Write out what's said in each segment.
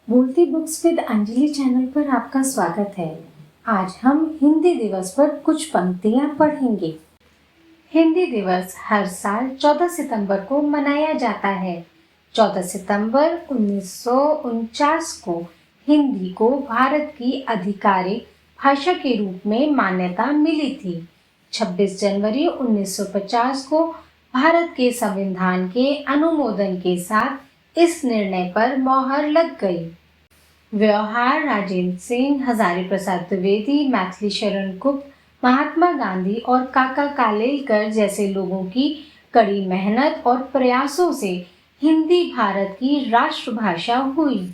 बोलती books with Anjali channel पर आपका स्वागत है। आज हम हिंदी दिवस पर कुछ पंक्तियां पढ़ेंगे। हिंदी दिवस हर साल 14 सितंबर को मनाया जाता है। 14 सितंबर 1949 को हिंदी को भारत की आधिकारिक भाषा के रूप में मान्यता मिली थी। 26 जनवरी 1950 को भारत के संविधान के अनुमोदन के साथ इस निर्णय पर मोहर लग गई। व्यवहार राजेंद्र सिंह, हजारी प्रसाद द्विवेदी, मैथिली शरण गुप्त, महात्मा गांधी और काका कालेलकर जैसे लोगों की कड़ी मेहनत और प्रयासों से हिंदी भारत की राष्ट्रभाषा हुई।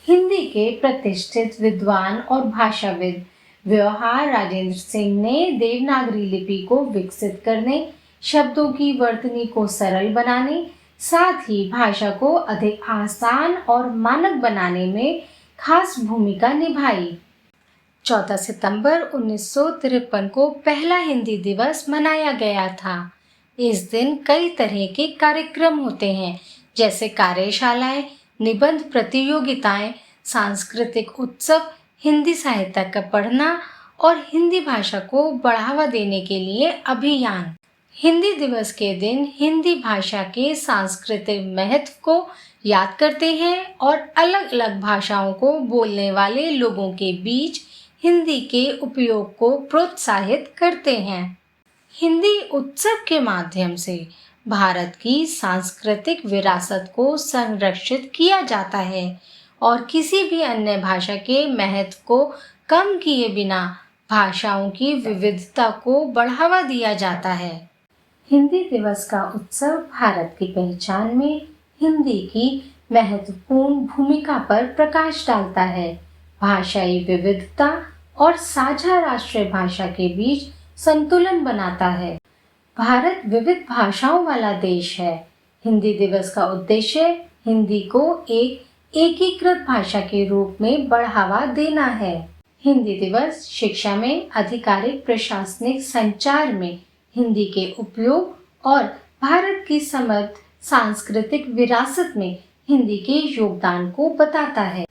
हिंदी के प्रतिष्ठित विद्वान और भाषाविद व्यवहार राजेंद्र सिंह ने देवनागरी लिपि को विकसित करने, शब्दों की वर्तनी को सरल बनाने, साथ ही भाषा को अधिक आसान और मानक बनाने में खास भूमिका निभाई। 14 सितंबर 1953 को पहला हिंदी दिवस मनाया गया था। इस दिन कई तरह के कार्यक्रम होते हैं, जैसे कार्यशालाएं, निबंध प्रतियोगिताएं, सांस्कृतिक उत्सव, हिंदी साहित्य का पढ़ना और हिंदी भाषा को बढ़ावा देने के लिए अभियान। हिंदी दिवस के दिन हिंदी भाषा के सांस्कृतिक महत्व को याद करते हैं और अलग अलग भाषाओं को बोलने वाले लोगों के बीच हिंदी के उपयोग को प्रोत्साहित करते हैं। हिंदी उत्सव के माध्यम से भारत की सांस्कृतिक विरासत को संरक्षित किया जाता है और किसी भी अन्य भाषा के महत्व को कम किए बिना भाषाओं की विविधता को बढ़ावा दिया जाता है। हिंदी दिवस का उत्सव भारत की पहचान में हिंदी की महत्वपूर्ण भूमिका पर प्रकाश डालता है। भाषाई विविधता और साझा राष्ट्रीय भाषा के बीच संतुलन बनाता है। भारत विविध भाषाओं वाला देश है। हिंदी दिवस का उद्देश्य हिंदी को एक एकीकृत भाषा के रूप में बढ़ावा देना है। हिंदी दिवस शिक्षा में, आधिकारिक प्रशासनिक संचार में हिंदी के उपयोग और भारत की समृद्ध सांस्कृतिक विरासत में हिंदी के योगदान को बताता है।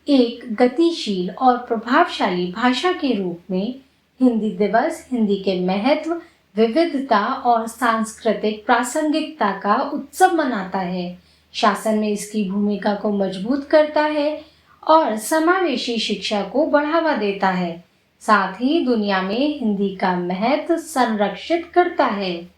एक गतिशील और प्रभावशाली भाषा के रूप में हिंदी दिवस हिंदी के महत्व, विविधता और सांस्कृतिक प्रासंगिकता का उत्सव मनाता है, शासन में इसकी भूमिका को मजबूत करता है और समावेशी शिक्षा को बढ़ावा देता है। साथ ही दुनिया में हिंदी का महत्व संरक्षित करता है।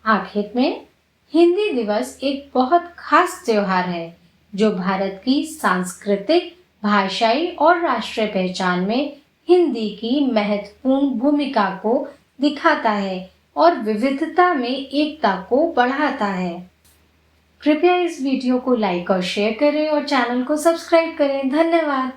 आखिर में हिंदी दिवस एक बहुत खास त्योहार है जो भारत की सांस्कृतिक, भाषाई और राष्ट्रीय पहचान में हिंदी की महत्वपूर्ण भूमिका को दिखाता है और विविधता में एकता को बढ़ाता है। कृपया इस वीडियो को लाइक और शेयर करें और चैनल को सब्सक्राइब करें। धन्यवाद।